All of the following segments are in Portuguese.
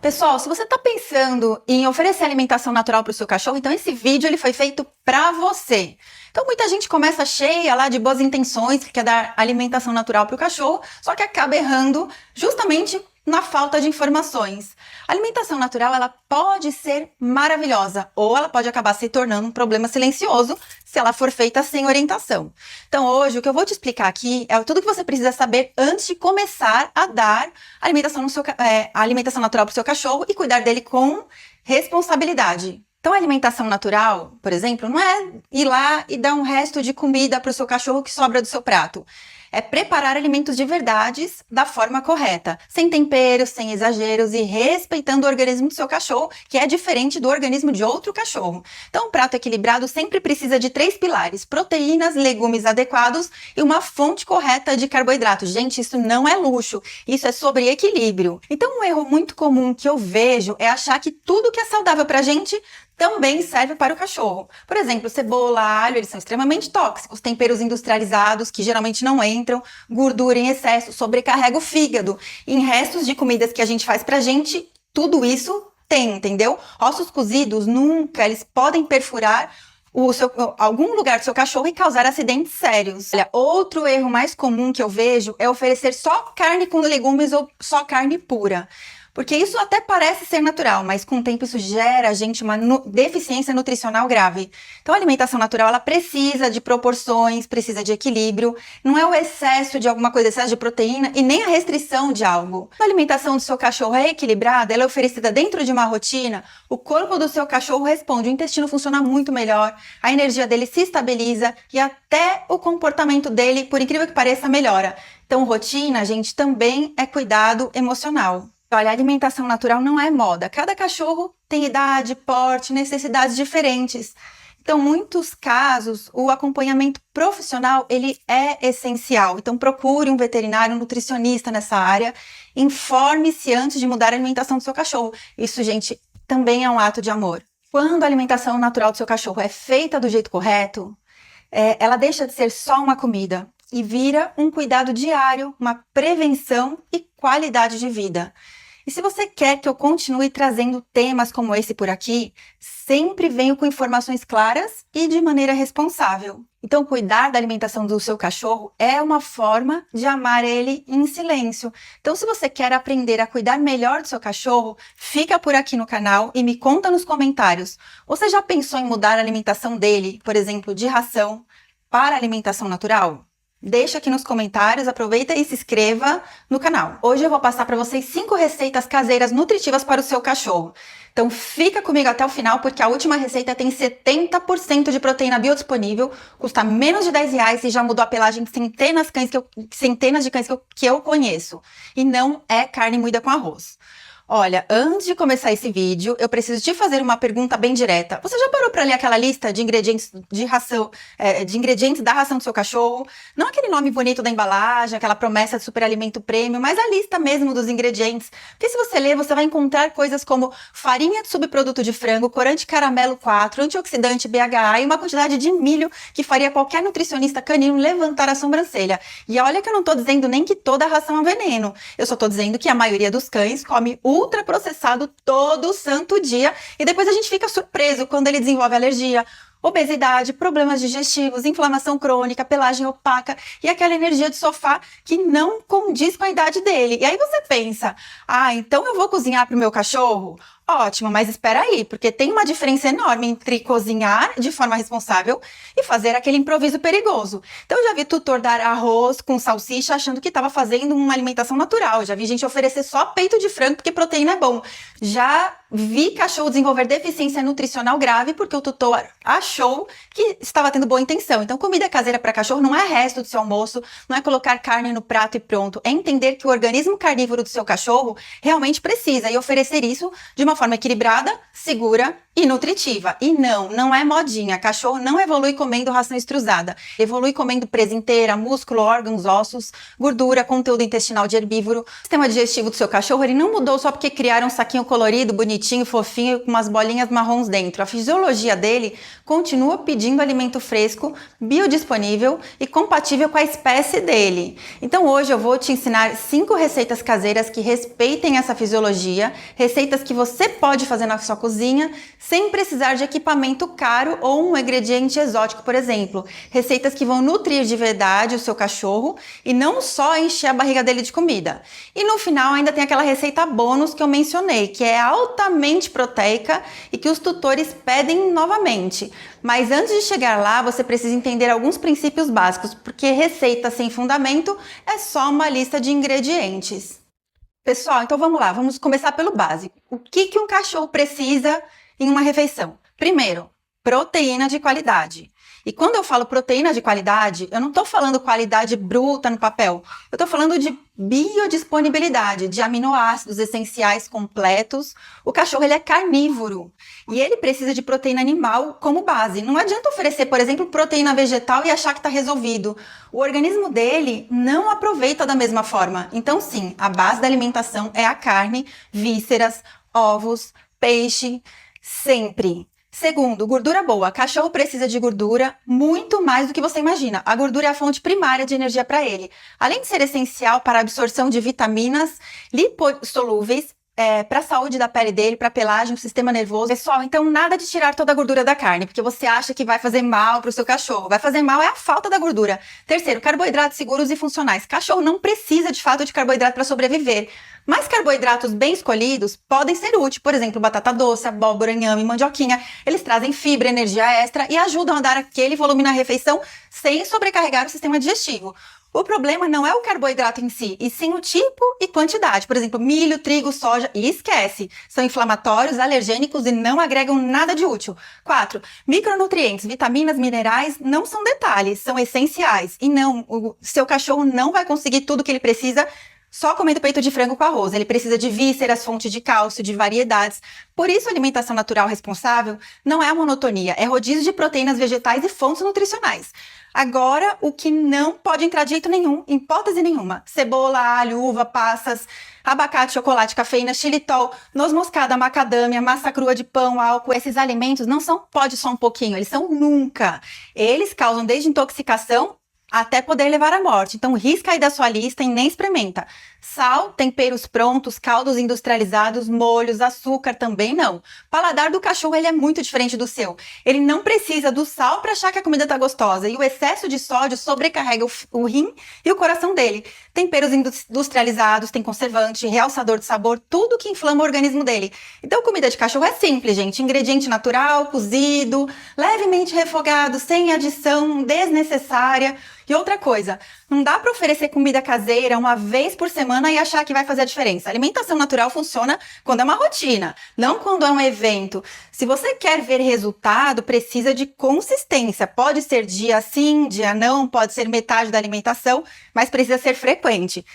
Pessoal, se você está pensando em oferecer alimentação natural para o seu cachorro, então esse vídeo ele foi feito para você. Então muita gente começa cheia lá de boas intenções, que quer dar alimentação natural para o cachorro, só que acaba errando justamente na falta de informações. A alimentação natural ela pode ser maravilhosa ou ela pode acabar se tornando um problema silencioso se ela for feita sem orientação. Então hoje o que eu vou te explicar aqui é tudo que você precisa saber antes de começar a dar alimentação natural para o seu cachorro e cuidar dele com responsabilidade. Então, a alimentação natural, por exemplo, não é ir lá e dar um resto de comida para o seu cachorro que sobra do seu prato. É preparar alimentos de verdades da forma correta, sem temperos, sem exageros e respeitando o organismo do seu cachorro, que é diferente do organismo de outro cachorro. Então, um prato equilibrado sempre precisa de 3 pilares: proteínas, legumes adequados e uma fonte correta de carboidratos. Gente, isso não é luxo, isso é sobre equilíbrio. Então, um erro muito comum que eu vejo é achar que tudo que é saudável pra gente também serve para o cachorro. Por exemplo, cebola, alho, eles são extremamente tóxicos. Temperos industrializados, que geralmente não entram, gordura em excesso, sobrecarrega o fígado. Em restos de comidas que a gente faz pra gente, tudo isso tem, entendeu? Ossos cozidos, nunca, eles podem perfurar algum lugar do seu cachorro e causar acidentes sérios. Olha, outro erro mais comum que eu vejo é oferecer só carne com legumes ou só carne pura. Porque isso até parece ser natural, mas com o tempo isso gera a gente uma deficiência nutricional grave. Então a alimentação natural ela precisa de proporções, precisa de equilíbrio, não é o excesso de alguma coisa, excesso de proteína e nem a restrição de algo. A alimentação do seu cachorro é equilibrada, ela é oferecida dentro de uma rotina, o corpo do seu cachorro responde, o intestino funciona muito melhor, a energia dele se estabiliza e até o comportamento dele, por incrível que pareça, melhora. Então rotina, gente, também é cuidado emocional. Olha, a alimentação natural não é moda. Cada cachorro tem idade, porte, necessidades diferentes. Então, em muitos casos, o acompanhamento profissional, ele é essencial. Então, procure um veterinário, um nutricionista nessa área. Informe-se antes de mudar a alimentação do seu cachorro. Isso, gente, também é um ato de amor. Quando a alimentação natural do seu cachorro é feita do jeito correto, ela deixa de ser só uma comida e vira um cuidado diário, uma prevenção e qualidade de vida. E se você quer que eu continue trazendo temas como esse por aqui, sempre venho com informações claras e de maneira responsável. Então, cuidar da alimentação do seu cachorro é uma forma de amar ele em silêncio. Então, se você quer aprender a cuidar melhor do seu cachorro, fica por aqui no canal e me conta nos comentários. Você já pensou em mudar a alimentação dele, por exemplo, de ração para alimentação natural? Deixa aqui nos comentários, aproveita e se inscreva no canal. Hoje eu vou passar para vocês 5 receitas caseiras nutritivas para o seu cachorro. Então fica comigo até o final, porque a última receita tem 70% de proteína biodisponível, custa menos de R$10 e já mudou a pelagem de centenas de cães que eu conheço. E não é carne moída com arroz. Olha, antes de começar esse vídeo, eu preciso te fazer uma pergunta bem direta. Você já parou para ler aquela lista de ingredientes de ingredientes da ração do seu cachorro? Não aquele nome bonito da embalagem, aquela promessa de superalimento premium, mas a lista mesmo dos ingredientes. Porque se você ler, você vai encontrar coisas como farinha de subproduto de frango, corante caramelo 4, antioxidante BHA e uma quantidade de milho que faria qualquer nutricionista canino levantar a sobrancelha. E olha que eu não estou dizendo nem que toda ração é veneno. Eu só estou dizendo que a maioria dos cães come ultraprocessado todo santo dia e depois a gente fica surpreso quando ele desenvolve alergia, obesidade, problemas digestivos, inflamação crônica, pelagem opaca e aquela energia de sofá que não condiz com a idade dele. E aí você pensa, então eu vou cozinhar para o meu cachorro? Ótimo, mas espera aí, porque tem uma diferença enorme entre cozinhar de forma responsável e fazer aquele improviso perigoso. Então eu já vi tutor dar arroz com salsicha achando que estava fazendo uma alimentação natural. Já vi gente oferecer só peito de frango porque proteína é bom. Já vi cachorro desenvolver deficiência nutricional grave porque o tutor achou que estava tendo boa intenção. Então comida caseira para cachorro não é resto do seu almoço, não é colocar carne no prato e pronto. É entender que o organismo carnívoro do seu cachorro realmente precisa e oferecer isso de uma forma equilibrada, segura e nutritiva. E não é modinha. Cachorro não evolui comendo ração extrusada. Evolui comendo presa inteira, músculo, órgãos, ossos, gordura, conteúdo intestinal de herbívoro. O sistema digestivo do seu cachorro, ele não mudou só porque criaram um saquinho colorido, bonitinho, fofinho, com umas bolinhas marrons dentro. A fisiologia dele continua pedindo alimento fresco, biodisponível e compatível com a espécie dele. Então hoje eu vou te ensinar 5 receitas caseiras que respeitem essa fisiologia, receitas que você pode fazer na sua cozinha sem precisar de equipamento caro ou um ingrediente exótico, por exemplo. Receitas que vão nutrir de verdade o seu cachorro e não só encher a barriga dele de comida. E no final ainda tem aquela receita bônus que eu mencionei, que é altamente proteica e que os tutores pedem novamente. Mas antes de chegar lá, você precisa entender alguns princípios básicos, porque receita sem fundamento é só uma lista de ingredientes. Pessoal, então vamos lá, vamos começar pelo básico. O que um cachorro precisa em uma refeição? Primeiro, proteína de qualidade. E quando eu falo proteína de qualidade, eu não estou falando qualidade bruta no papel. Eu estou falando de biodisponibilidade, de aminoácidos essenciais completos. O cachorro, ele é carnívoro e ele precisa de proteína animal como base. Não adianta oferecer, por exemplo, proteína vegetal e achar que está resolvido. O organismo dele não aproveita da mesma forma. Então, sim, a base da alimentação é a carne, vísceras, ovos, peixe, sempre. Segundo, gordura boa. Cachorro precisa de gordura muito mais do que você imagina. A gordura é a fonte primária de energia para ele. Além de ser essencial para a absorção de vitaminas lipossolúveis, para a saúde da pele dele, para a pelagem, o sistema nervoso. Pessoal, então nada de tirar toda a gordura da carne, porque você acha que vai fazer mal para o seu cachorro. Vai fazer mal é a falta da gordura. Terceiro, carboidratos seguros e funcionais. Cachorro não precisa de fato de carboidrato para sobreviver. Mas carboidratos bem escolhidos podem ser úteis, por exemplo, batata doce, abóbora, inhame, mandioquinha. Eles trazem fibra, energia extra e ajudam a dar aquele volume na refeição sem sobrecarregar o sistema digestivo. O problema não é o carboidrato em si, e sim o tipo e quantidade. Por exemplo, milho, trigo, soja, e esquece. São inflamatórios, alergênicos e não agregam nada de útil. 4. Micronutrientes, vitaminas, minerais não são detalhes, são essenciais. E não, o seu cachorro não vai conseguir tudo que ele precisa só comendo peito de frango com arroz. Ele precisa de vísceras, fonte de cálcio, de variedades. Por isso, a alimentação natural responsável não é a monotonia, é rodízio de proteínas vegetais e fontes nutricionais. Agora, o que não pode entrar de jeito nenhum, em hipótese nenhuma: cebola, alho, uva, passas, abacate, chocolate, cafeína, xilitol, noz moscada, macadâmia, massa crua de pão, álcool. Esses alimentos não são pode só um pouquinho, eles são nunca. Eles causam desde intoxicação até poder levar à morte. Então, risca aí da sua lista e nem experimenta. Sal, temperos prontos, caldos industrializados, molhos, açúcar também não. O paladar do cachorro, ele é muito diferente do seu. Ele não precisa do sal para achar que a comida tá gostosa. E o excesso de sódio sobrecarrega o rim e o coração dele. Temperos industrializados, tem conservante, realçador de sabor, tudo que inflama o organismo dele. Então, comida de cachorro é simples, gente. Ingrediente natural, cozido, levemente refogado, sem adição desnecessária. E outra coisa, não dá para oferecer comida caseira uma vez por semana e achar que vai fazer a diferença. A alimentação natural funciona quando é uma rotina, não quando é um evento. Se você quer ver resultado, precisa de consistência. Pode ser dia sim, dia não, pode ser metade da alimentação, mas precisa ser frequente.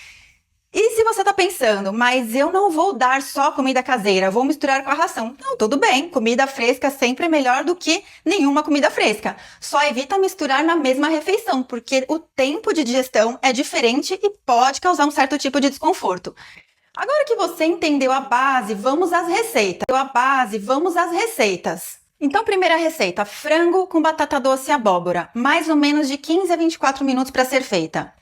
E se você está pensando, mas eu não vou dar só comida caseira, vou misturar com a ração. Não, tudo bem, comida fresca sempre é melhor do que nenhuma comida fresca. Só evita misturar na mesma refeição, porque o tempo de digestão é diferente e pode causar um certo tipo de desconforto. Agora que você entendeu a base, vamos às receitas. Então, primeira receita, frango com batata doce e abóbora. Mais ou menos de 15 a 24 minutos para ser feita.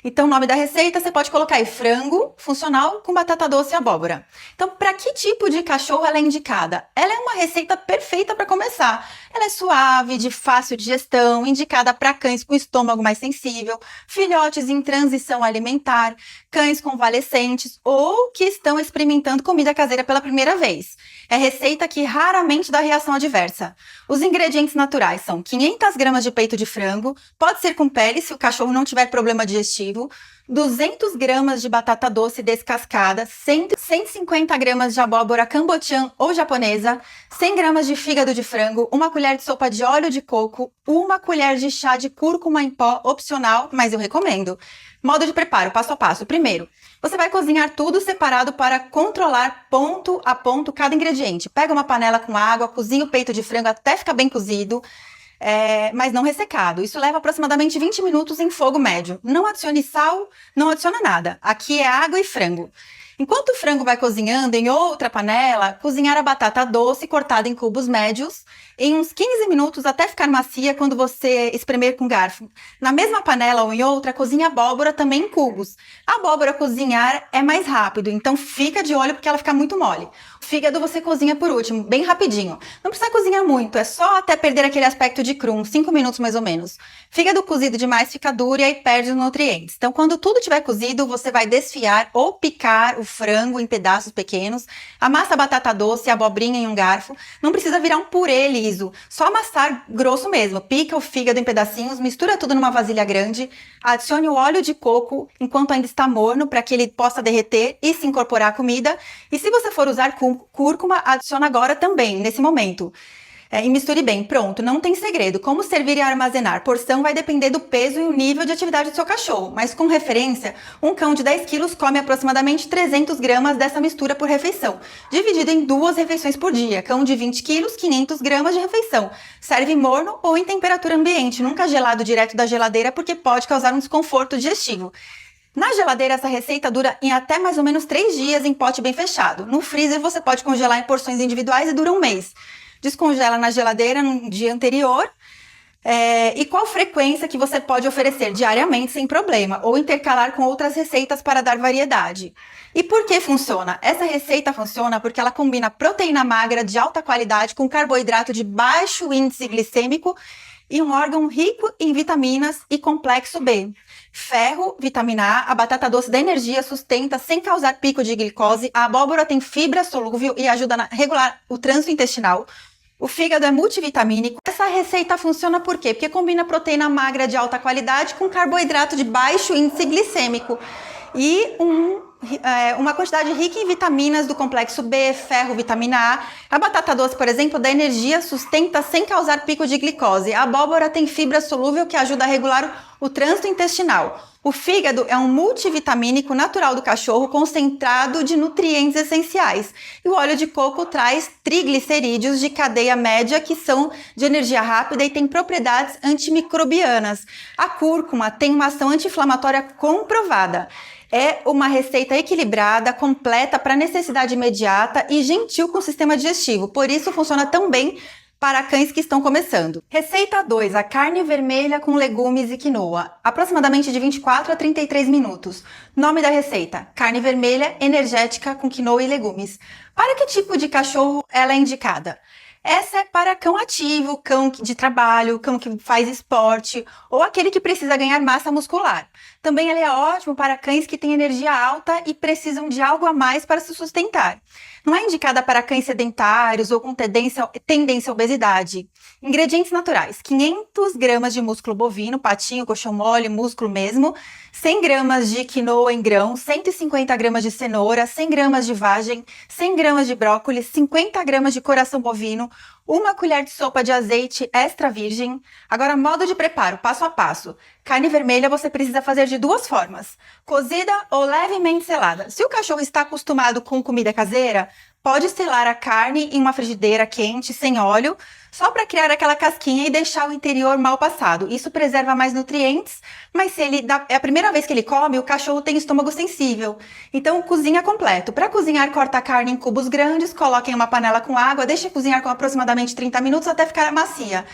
Então, o nome da receita, você pode colocar aí frango funcional com batata doce e abóbora. Então, para que tipo de cachorro ela é indicada? Ela é uma receita perfeita para começar. Ela é suave, de fácil digestão, indicada para cães com estômago mais sensível, filhotes em transição alimentar, cães convalescentes ou que estão experimentando comida caseira pela primeira vez. É receita que raramente dá reação adversa. Os ingredientes naturais são 500 gramas de peito de frango, pode ser com pele se o cachorro não tiver problema digestivo, ativo, 200 gramas de batata doce descascada, 150 gramas de abóbora cambotiã ou japonesa, 100 gramas de fígado de frango, uma colher de sopa de óleo de coco, uma colher de chá de cúrcuma em pó, opcional, mas eu recomendo. Modo de preparo, passo a passo. Primeiro, você vai cozinhar tudo separado para controlar ponto a ponto cada ingrediente. Pega uma panela com água, cozinha o peito de frango até ficar bem cozido, mas não ressecado. Isso leva aproximadamente 20 minutos em fogo médio. Não adicione sal, não adiciona nada. Aqui é água e frango. Enquanto o frango vai cozinhando em outra panela, cozinhar a batata doce cortada em cubos médios em uns 15 minutos até ficar macia quando você espremer com garfo. Na mesma panela ou em outra, cozinhe a abóbora também em cubos. A abóbora cozinhar é mais rápido, então fica de olho porque ela fica muito mole. O fígado você cozinha por último, bem rapidinho. Não precisa cozinhar muito, é só até perder aquele aspecto de cru, uns 5 minutos mais ou menos. Fígado cozido demais fica duro e aí perde os nutrientes. Então quando tudo estiver cozido, você vai desfiar ou picar o frango em pedaços pequenos, amassa a batata doce e a abobrinha em um garfo. Não precisa virar um purê liso, só amassar grosso mesmo. Pica o fígado em pedacinhos, mistura tudo numa vasilha grande, adicione o óleo de coco enquanto ainda está morno para que ele possa derreter e se incorporar à comida. E se você for usar cúrcuma, adiciona agora também, nesse momento. E misture bem. Pronto, não tem segredo. Como servir e armazenar? Porção vai depender do peso e o nível de atividade do seu cachorro, mas com referência, um cão de 10 quilos come aproximadamente 300 gramas dessa mistura por refeição, dividido em 2 refeições por dia. Cão de 20 quilos, 500 gramas de refeição. Serve morno ou em temperatura ambiente, nunca gelado direto da geladeira, porque pode causar um desconforto digestivo. Na geladeira, essa receita dura em até mais ou menos 3 dias em pote bem fechado. No freezer, você pode congelar em porções individuais e dura um mês. Descongela na geladeira no dia anterior. E qual frequência que você pode oferecer? Diariamente, sem problema, ou intercalar com outras receitas para dar variedade. E por que funciona? Essa receita funciona porque ela combina proteína magra de alta qualidade com carboidrato de baixo índice glicêmico e um órgão rico em vitaminas e complexo B. Ferro, vitamina A batata doce dá energia, sustenta sem causar pico de glicose, a abóbora tem fibra solúvel e ajuda a regular o trânsito intestinal. O fígado é multivitamínico. Essa receita funciona por quê? Porque combina proteína magra de alta qualidade com carboidrato de baixo índice glicêmico e uma quantidade rica em vitaminas do complexo B, ferro, vitamina A. A batata doce, por exemplo, dá energia, sustenta sem causar pico de glicose. A abóbora tem fibra solúvel que ajuda a regular o trânsito intestinal. O fígado é um multivitamínico natural do cachorro concentrado de nutrientes essenciais. E o óleo de coco traz triglicerídeos de cadeia média que são de energia rápida e têm propriedades antimicrobianas. A cúrcuma tem uma ação anti-inflamatória comprovada. É uma receita equilibrada, completa para necessidade imediata e gentil com o sistema digestivo. Por isso funciona tão bem para cães que estão começando. Receita 2. A carne vermelha com legumes e quinoa. Aproximadamente de 24 a 33 minutos. Nome da receita: carne vermelha energética com quinoa e legumes. Para que tipo de cachorro ela é indicada? Essa é para cão ativo, cão de trabalho, cão que faz esporte ou aquele que precisa ganhar massa muscular. Também ela é ótimo para cães que têm energia alta e precisam de algo a mais para se sustentar. Não é indicada para cães sedentários ou com tendência à obesidade. Ingredientes naturais: 500 gramas de músculo bovino, patinho, coxão mole, músculo mesmo, 100 gramas de quinoa em grão, 150 gramas de cenoura, 100 gramas de vagem, 100 gramas de brócolis, 50 gramas de coração bovino, uma colher de sopa de azeite extra virgem. Agora, modo de preparo, passo a passo. Carne vermelha você precisa fazer de 2 formas: cozida ou levemente selada. Se o cachorro está acostumado com comida caseira, pode selar a carne em uma frigideira quente, sem óleo, só para criar aquela casquinha e deixar o interior mal passado. Isso preserva mais nutrientes, mas se é a primeira vez que ele come, o cachorro tem estômago sensível. Então, cozinha completo. Para cozinhar, corta a carne em cubos grandes, coloque em uma panela com água, deixe cozinhar com aproximadamente 30 minutos até ficar macia.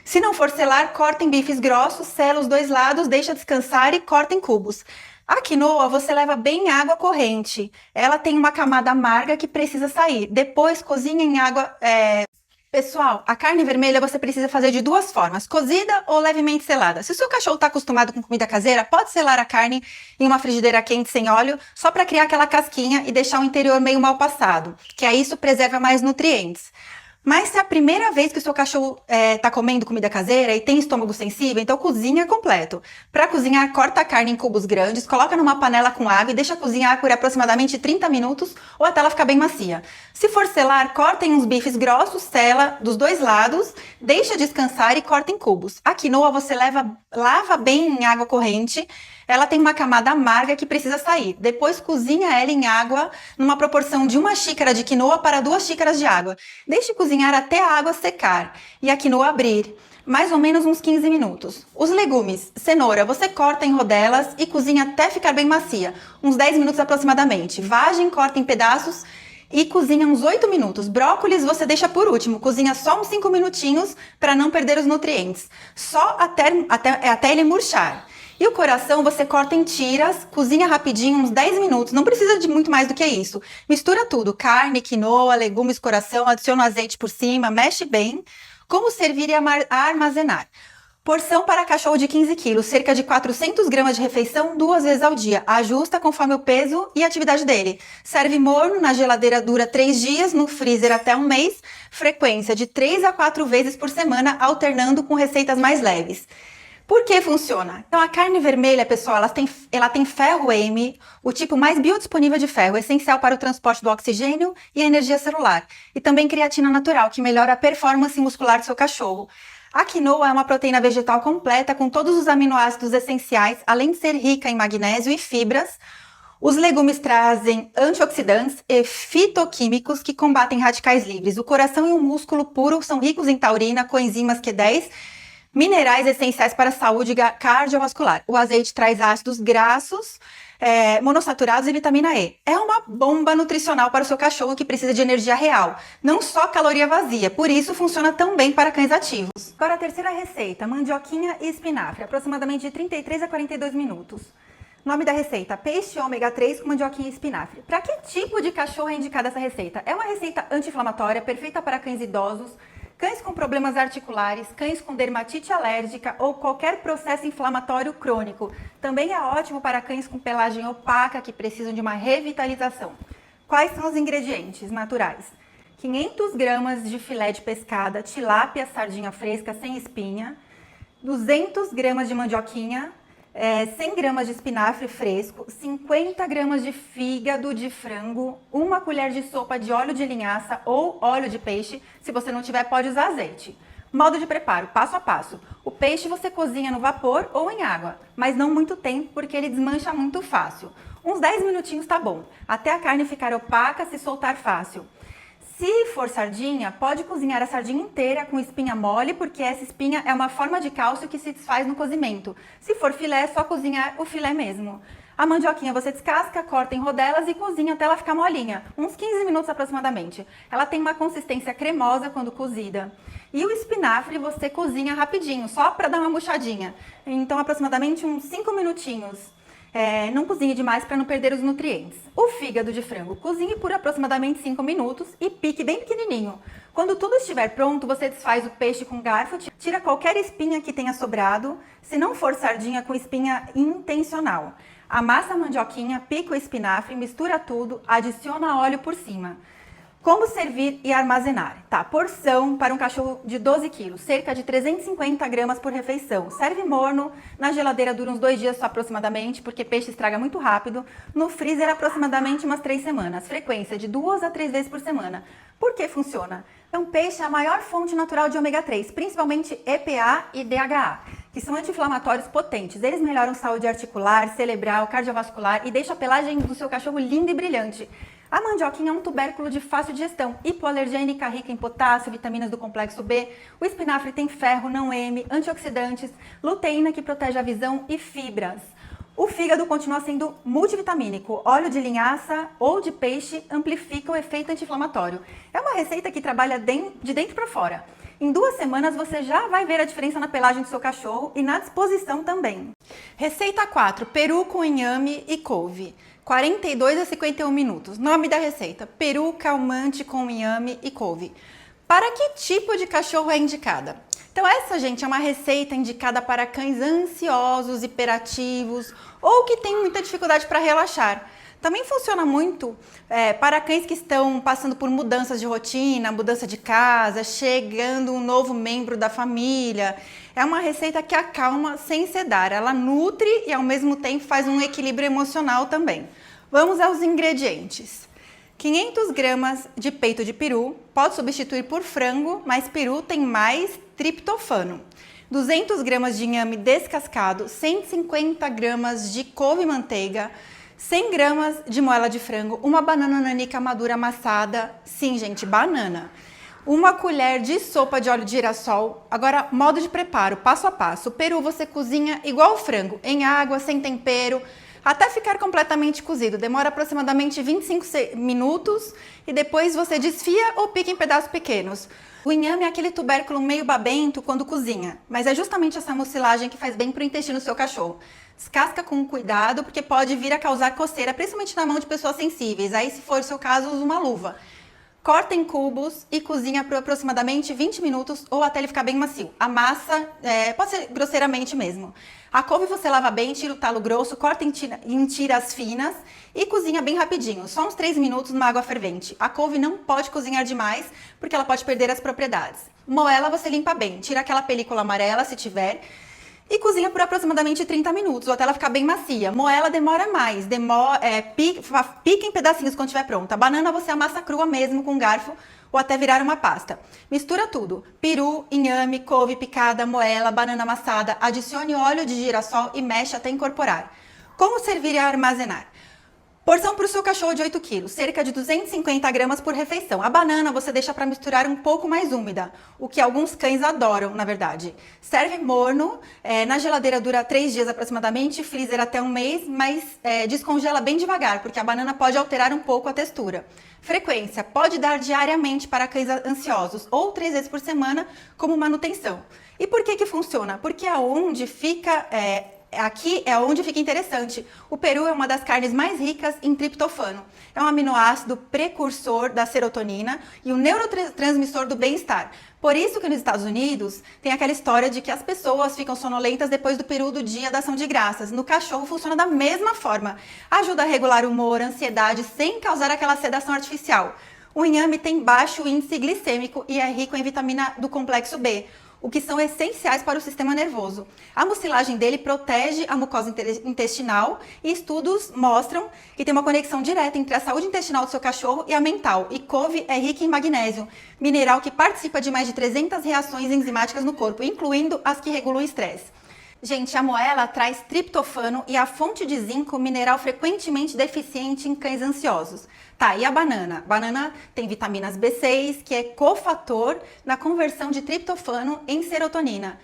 Se não for selar, corta em bifes grossos, sela os 2 lados, deixa descansar e corta em cubos. A quinoa você leva bem em água corrente. Ela tem uma camada amarga que precisa sair. Depois cozinha em água... Pessoal, a carne vermelha você precisa fazer de 2 formas: cozida ou levemente selada. Se o seu cachorro está acostumado com comida caseira, pode selar a carne em uma frigideira quente sem óleo, só para criar aquela casquinha e deixar o interior meio mal passado, que aí isso preserva mais nutrientes. Mas se é a primeira vez que o seu cachorro tá comendo comida caseira e tem estômago sensível, então cozinha completo. Para cozinhar, corta a carne em cubos grandes, coloca numa panela com água e deixa cozinhar por aproximadamente 30 minutos ou até ela ficar bem macia. Se for selar, corta em uns bifes grossos, sela dos dois lados, deixa descansar e corta em cubos. A quinoa você lava bem em água corrente. Ela tem uma camada amarga que precisa sair. Depois cozinha ela em água numa proporção de 1 xícara de quinoa para 2 xícaras de água. Deixe cozinhar até a água secar e a quinoa abrir, mais ou menos uns 15 minutos. Os legumes, cenoura, você corta em rodelas e cozinha até ficar bem macia, uns 10 minutos aproximadamente. Vagem, corta em pedaços e cozinha uns 8 minutos. Brócolis você deixa por último, cozinha só uns 5 minutinhos para não perder os nutrientes, só até ele murchar. E o coração você corta em tiras, cozinha rapidinho, uns 10 minutos, não precisa de muito mais do que isso. Mistura tudo, carne, quinoa, legumes, coração, adiciona o azeite por cima, mexe bem. Como servir e armazenar? Porção para cachorro de 15 quilos, cerca de 400 gramas de refeição 2 vezes ao dia. Ajusta conforme o peso e a atividade dele. Serve morno, na geladeira dura 3 dias, no freezer até 1 mês. Frequência de 3 a 4 vezes por semana, alternando com receitas mais leves. Por que funciona? Então, a carne vermelha, pessoal, ela tem ferro M, o tipo mais biodisponível de ferro, essencial para o transporte do oxigênio e a energia celular. E também creatina natural, que melhora a performance muscular do seu cachorro. A quinoa é uma proteína vegetal completa com todos os aminoácidos essenciais, além de ser rica em magnésio e fibras. Os legumes trazem antioxidantes e fitoquímicos que combatem radicais livres. O coração e o músculo puro são ricos em taurina, coenzimas Q10, minerais essenciais para a saúde cardiovascular. O azeite traz ácidos graxos, monossaturados e vitamina E. É uma bomba nutricional para o seu cachorro que precisa de energia real, não só caloria vazia. Por isso funciona tão bem para cães ativos. Agora a terceira receita, mandioquinha e espinafre, aproximadamente de 33 a 42 minutos. Nome da receita, peixe ômega 3 com mandioquinha e espinafre. Para que tipo de cachorro é indicada essa receita? É uma receita anti-inflamatória, perfeita para cães idosos, cães com problemas articulares, cães com dermatite alérgica ou qualquer processo inflamatório crônico. Também é ótimo para cães com pelagem opaca que precisam de uma revitalização. Quais são os ingredientes naturais? 500 gramas de filé de pescada, tilápia, sardinha fresca sem espinha, 200 gramas de mandioquinha, 100 gramas de espinafre fresco, 50 gramas de fígado de frango, 1 colher de sopa de óleo de linhaça ou óleo de peixe. Se você não tiver, pode usar azeite. Modo de preparo, passo a passo. O peixe você cozinha no vapor ou em água, mas não muito tempo porque ele desmancha muito fácil. Uns 10 minutinhos tá bom, até a carne ficar opaca, se soltar fácil. Se for sardinha, pode cozinhar a sardinha inteira com espinha mole, porque essa espinha é uma forma de cálcio que se desfaz no cozimento. Se for filé, é só cozinhar o filé mesmo. A mandioquinha você descasca, corta em rodelas e cozinha até ela ficar molinha, uns 15 minutos aproximadamente. Ela tem uma consistência cremosa quando cozida. E o espinafre você cozinha rapidinho, só para dar uma murchadinha. Então, aproximadamente uns 5 minutinhos. Não cozinhe demais para não perder os nutrientes. O fígado de frango, cozinhe por aproximadamente 5 minutos e pique bem pequenininho. Quando tudo estiver pronto, você desfaz o peixe com garfo, tira qualquer espinha que tenha sobrado, se não for sardinha com espinha intencional. Amassa a mandioquinha, pica o espinafre, mistura tudo, adiciona óleo por cima. Como servir e armazenar? Tá, porção para um cachorro de 12 quilos, cerca de 350 gramas por refeição. Serve morno, na geladeira dura uns 2 dias só aproximadamente, porque peixe estraga muito rápido. No freezer aproximadamente umas 3 semanas. Frequência de 2 a 3 vezes por semana. Por que funciona? Então, peixe é a maior fonte natural de ômega 3, principalmente EPA e DHA, que são anti-inflamatórios potentes. Eles melhoram a saúde articular, cerebral, cardiovascular e deixam a pelagem do seu cachorro linda e brilhante. A mandioquinha é um tubérculo de fácil digestão, hipoalergênica, rica em potássio, vitaminas do complexo B. O espinafre tem ferro, não M, antioxidantes, luteína que protege a visão e fibras. O fígado continua sendo multivitamínico. Óleo de linhaça ou de peixe amplifica o efeito anti-inflamatório. É uma receita que trabalha de dentro para fora. Em 2 semanas você já vai ver a diferença na pelagem do seu cachorro e na disposição também. Receita 4, peru com inhame e couve. 42 a 51 minutos. Nome da receita, peru calmante com inhame e couve. Para que tipo de cachorro é indicada? Então essa, gente, é uma receita indicada para cães ansiosos, hiperativos ou que tem muita dificuldade para relaxar. Também funciona muito para cães que estão passando por mudanças de rotina, mudança de casa, chegando um novo membro da família. É uma receita que acalma sem sedar. Ela nutre e ao mesmo tempo faz um equilíbrio emocional também. Vamos aos ingredientes. 500 gramas de peito de peru, pode substituir por frango, mas peru tem mais triptofano. 200 gramas de inhame descascado, 150 gramas de couve-manteiga, 100 gramas de moela de frango, uma banana nanica madura amassada, sim gente, banana. Uma colher de sopa de óleo de girassol. Agora, modo de preparo, passo a passo. O peru você cozinha igual o frango, em água, sem tempero, até ficar completamente cozido. Demora aproximadamente 25 minutos e depois você desfia ou pica em pedaços pequenos. O inhame é aquele tubérculo meio babento quando cozinha, mas é justamente essa mucilagem que faz bem para o intestino do seu cachorro. Descasca com cuidado, porque pode vir a causar coceira, principalmente na mão de pessoas sensíveis. Aí, se for o seu caso, use uma luva. Corta em cubos e cozinha por aproximadamente 20 minutos ou até ele ficar bem macio. A massa pode ser grosseiramente mesmo. A couve você lava bem, tira o talo grosso, corta em tiras finas e cozinha bem rapidinho, só uns 3 minutos numa água fervente. A couve não pode cozinhar demais porque ela pode perder as propriedades. Moela você limpa bem, tira aquela película amarela se tiver e cozinha por aproximadamente 30 minutos, ou até ela ficar bem macia. Moela demora mais, pica em pedacinhos quando estiver pronta. A banana você amassa crua mesmo com um garfo, ou até virar uma pasta. Mistura tudo, peru, inhame, couve picada, moela, banana amassada, adicione óleo de girassol e mexe até incorporar. Como servir e armazenar? Porção para o seu cachorro de 8 quilos, cerca de 250 gramas por refeição. A banana você deixa para misturar um pouco mais úmida, o que alguns cães adoram, na verdade. Serve morno, na geladeira dura 3 dias aproximadamente, freezer até um mês, mas descongela bem devagar, porque a banana pode alterar um pouco a textura. Frequência, pode dar diariamente para cães ansiosos, ou 3 vezes por semana como manutenção. E por que funciona? Porque aonde fica... Aqui é onde fica interessante. O peru é uma das carnes mais ricas em triptofano. É um aminoácido precursor da serotonina e um neurotransmissor do bem-estar. Por isso que nos Estados Unidos tem aquela história de que as pessoas ficam sonolentas depois do peru do dia da ação de graças. No cachorro funciona da mesma forma. Ajuda a regular o humor, a ansiedade, sem causar aquela sedação artificial. O inhame tem baixo índice glicêmico e é rico em vitamina do complexo B, o que são essenciais para o sistema nervoso. A mucilagem dele protege a mucosa intestinal e estudos mostram que tem uma conexão direta entre a saúde intestinal do seu cachorro e a mental. E couve é rica em magnésio, mineral que participa de mais de 300 reações enzimáticas no corpo, incluindo as que regulam o estresse. Gente, a moela traz triptofano e a fonte de zinco, mineral frequentemente deficiente em cães ansiosos. Tá, e a banana? Banana tem vitaminas B6, que é cofator na conversão de triptofano em serotonina.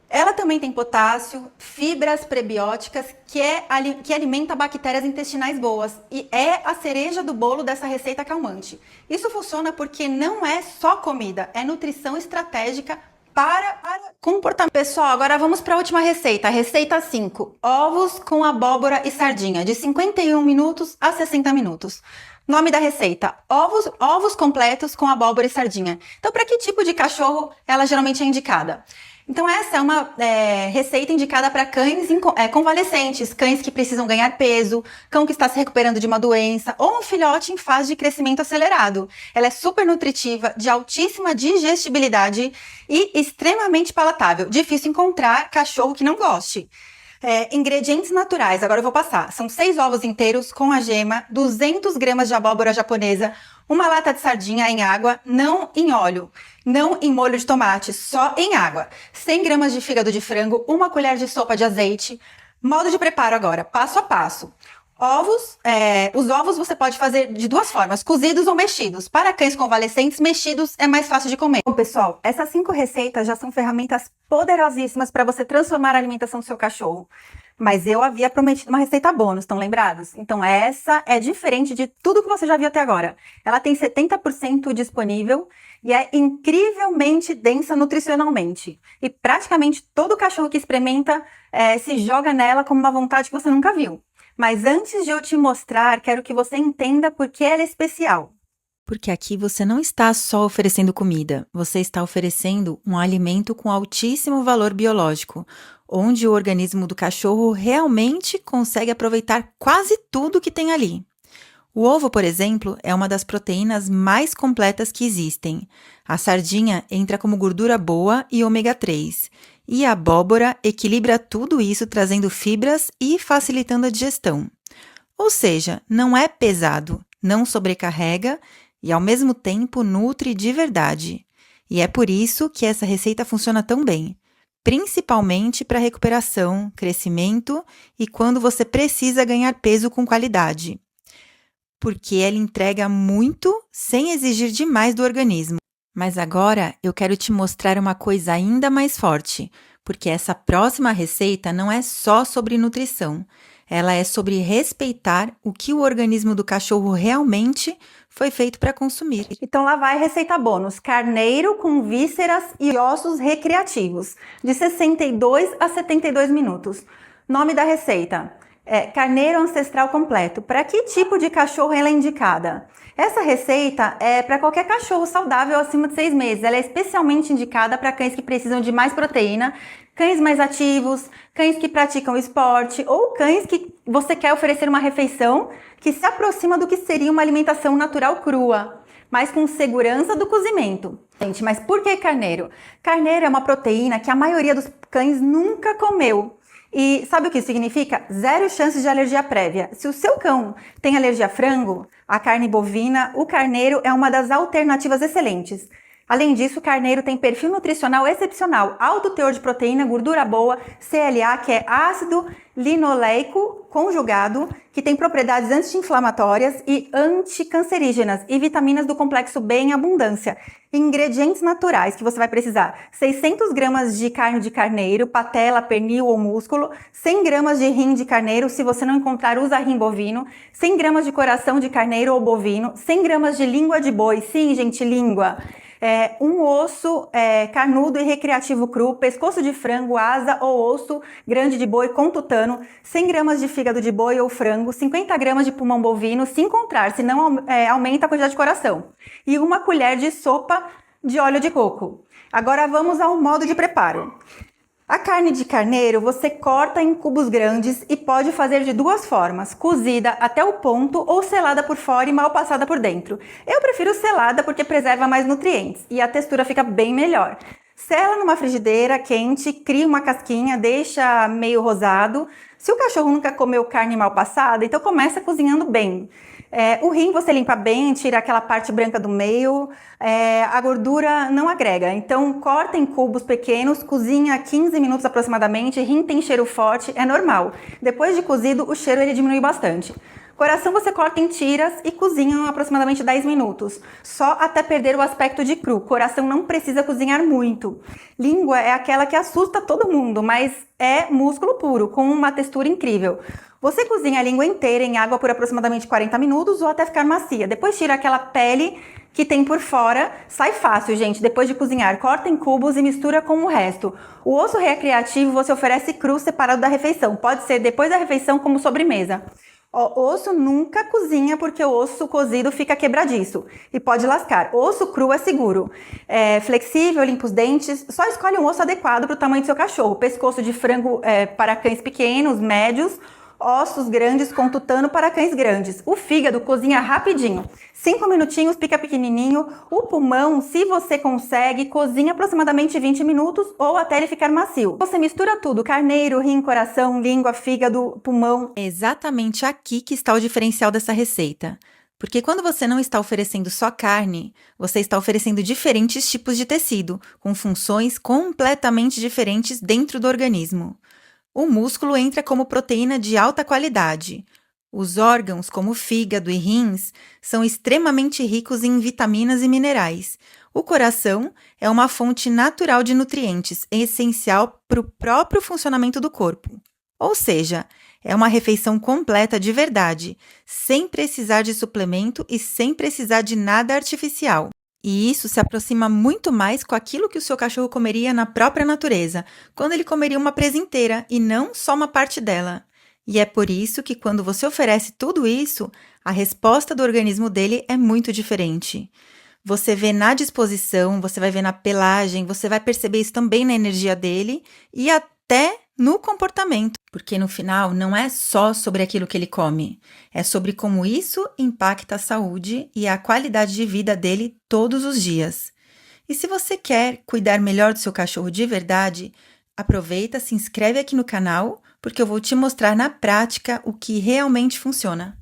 Ela também tem potássio, fibras prebióticas, que alimenta bactérias intestinais boas e é a cereja do bolo dessa receita calmante. Isso funciona porque não é só comida, é nutrição estratégica para comportamento. Pessoal, agora vamos para a última receita, a receita 5. Ovos com abóbora e sardinha, de 51 minutos a 60 minutos. Nome da receita, ovos completos com abóbora e sardinha. Então, para que tipo de cachorro ela geralmente é indicada? Então, essa é uma receita indicada para cães convalescentes, cães que precisam ganhar peso, cão que está se recuperando de uma doença ou um filhote em fase de crescimento acelerado. Ela é super nutritiva, de altíssima digestibilidade e extremamente palatável. Difícil encontrar cachorro que não goste. Ingredientes naturais, agora eu vou passar. São 6 ovos inteiros com a gema, 200 gramas de abóbora japonesa, uma lata de sardinha em água, não em óleo, não em molho de tomate, só em água. 100 gramas de fígado de frango, uma colher de sopa de azeite. Modo de preparo agora, passo a passo. Os ovos você pode fazer de 2 formas, cozidos ou mexidos. Para cães convalescentes, mexidos é mais fácil de comer. Bom, pessoal, essas 5 receitas já são ferramentas poderosíssimas para você transformar a alimentação do seu cachorro. Mas eu havia prometido uma receita bônus, estão lembrados? Então essa é diferente de tudo que você já viu até agora. Ela tem 70% disponível e é incrivelmente densa nutricionalmente. E praticamente todo cachorro que experimenta se joga nela com uma vontade que você nunca viu. Mas antes de eu te mostrar, quero que você entenda por que ela é especial. Porque aqui você não está só oferecendo comida, você está oferecendo um alimento com altíssimo valor biológico, onde o organismo do cachorro realmente consegue aproveitar quase tudo que tem ali. O ovo, por exemplo, é uma das proteínas mais completas que existem. A sardinha entra como gordura boa e ômega 3. E a abóbora equilibra tudo isso trazendo fibras e facilitando a digestão. Ou seja, não é pesado, não sobrecarrega e ao mesmo tempo nutre de verdade. E é por isso que essa receita funciona tão bem, principalmente para recuperação, crescimento e quando você precisa ganhar peso com qualidade. Porque ela entrega muito sem exigir demais do organismo. Mas agora eu quero te mostrar uma coisa ainda mais forte, porque essa próxima receita não é só sobre nutrição, ela é sobre respeitar o que o organismo do cachorro realmente foi feito para consumir. Então lá vai a receita bônus: carneiro com vísceras e ossos recreativos, de 62 a 72 minutos. Nome da receita: carneiro ancestral completo. Para que tipo de cachorro ela é indicada? Essa receita é para qualquer cachorro saudável acima de 6 meses. Ela é especialmente indicada para cães que precisam de mais proteína, cães mais ativos, cães que praticam esporte ou cães que você quer oferecer uma refeição que se aproxima do que seria uma alimentação natural crua, mas com segurança do cozimento. Gente, mas por que carneiro? Carneiro é uma proteína que a maioria dos cães nunca comeu. E sabe o que isso significa? Zero chances de alergia prévia. Se o seu cão tem alergia a frango, a carne bovina, o carneiro é uma das alternativas excelentes. Além disso, o carneiro tem perfil nutricional excepcional, alto teor de proteína, gordura boa, CLA, que é ácido linoleico conjugado, que tem propriedades anti-inflamatórias e anticancerígenas, e vitaminas do complexo B em abundância. Ingredientes naturais que você vai precisar: 600 gramas de carne de carneiro, patela, pernil ou músculo, 100 gramas de rim de carneiro, se você não encontrar, usa rim bovino, 100 gramas de coração de carneiro ou bovino, 100 gramas de língua de boi, sim, gente, língua. Um osso carnudo e recreativo cru, pescoço de frango, asa ou osso grande de boi com tutano, 100 gramas de fígado de boi ou frango, 50 gramas de pulmão bovino, se encontrar, senão aumenta a quantidade de coração, e uma colher de sopa de óleo de coco. Agora vamos ao modo de preparo. A carne de carneiro você corta em cubos grandes e pode fazer de duas formas: cozida até o ponto ou selada por fora e mal passada por dentro. Eu prefiro selada porque preserva mais nutrientes e a textura fica bem melhor. Sela numa frigideira quente, cria uma casquinha, deixa meio rosado. Se o cachorro nunca comeu carne mal passada, então começa cozinhando bem. O rim você limpa bem, tira aquela parte branca do meio, a gordura não agrega. Então corta em cubos pequenos, cozinha 15 minutos aproximadamente. Rim tem cheiro forte, é normal. Depois de cozido, o cheiro ele diminui bastante. Coração você corta em tiras e cozinha aproximadamente 10 minutos, só até perder o aspecto de cru. Coração não precisa cozinhar muito. Língua é aquela que assusta todo mundo, mas é músculo puro, com uma textura incrível. Você cozinha a língua inteira em água por aproximadamente 40 minutos ou até ficar macia. Depois tira aquela pele que tem por fora. Sai fácil, gente. Depois de cozinhar, corta em cubos e mistura com o resto. O osso recreativo você oferece cru separado da refeição. Pode ser depois da refeição como sobremesa. O osso nunca cozinha porque o osso cozido fica quebradiço e pode lascar. Osso cru é seguro, flexível, limpa os dentes. Só escolhe um osso adequado para o tamanho do seu cachorro. Pescoço de frango para cães pequenos, médios. Ossos grandes com tutano para cães grandes. O fígado cozinha rapidinho. 5 minutinhos, pica pequenininho. O pulmão, se você consegue, cozinha aproximadamente 20 minutos ou até ele ficar macio. Você mistura tudo: carneiro, rim, coração, língua, fígado, pulmão. É exatamente aqui que está o diferencial dessa receita. Porque quando você não está oferecendo só carne, você está oferecendo diferentes tipos de tecido, com funções completamente diferentes dentro do organismo. O músculo entra como proteína de alta qualidade. Os órgãos, como fígado e rins, são extremamente ricos em vitaminas e minerais. O coração é uma fonte natural de nutrientes, essencial para o próprio funcionamento do corpo. Ou seja, é uma refeição completa de verdade, sem precisar de suplemento e sem precisar de nada artificial. E isso se aproxima muito mais com aquilo que o seu cachorro comeria na própria natureza, quando ele comeria uma presa inteira e não só uma parte dela. E é por isso que quando você oferece tudo isso, a resposta do organismo dele é muito diferente. Você vê na disposição, você vai ver na pelagem, você vai perceber isso também na energia dele e até no comportamento, porque no final não é só sobre aquilo que ele come, é sobre como isso impacta a saúde e a qualidade de vida dele todos os dias. E se você quer cuidar melhor do seu cachorro de verdade, aproveita, se inscreve aqui no canal, porque eu vou te mostrar na prática o que realmente funciona.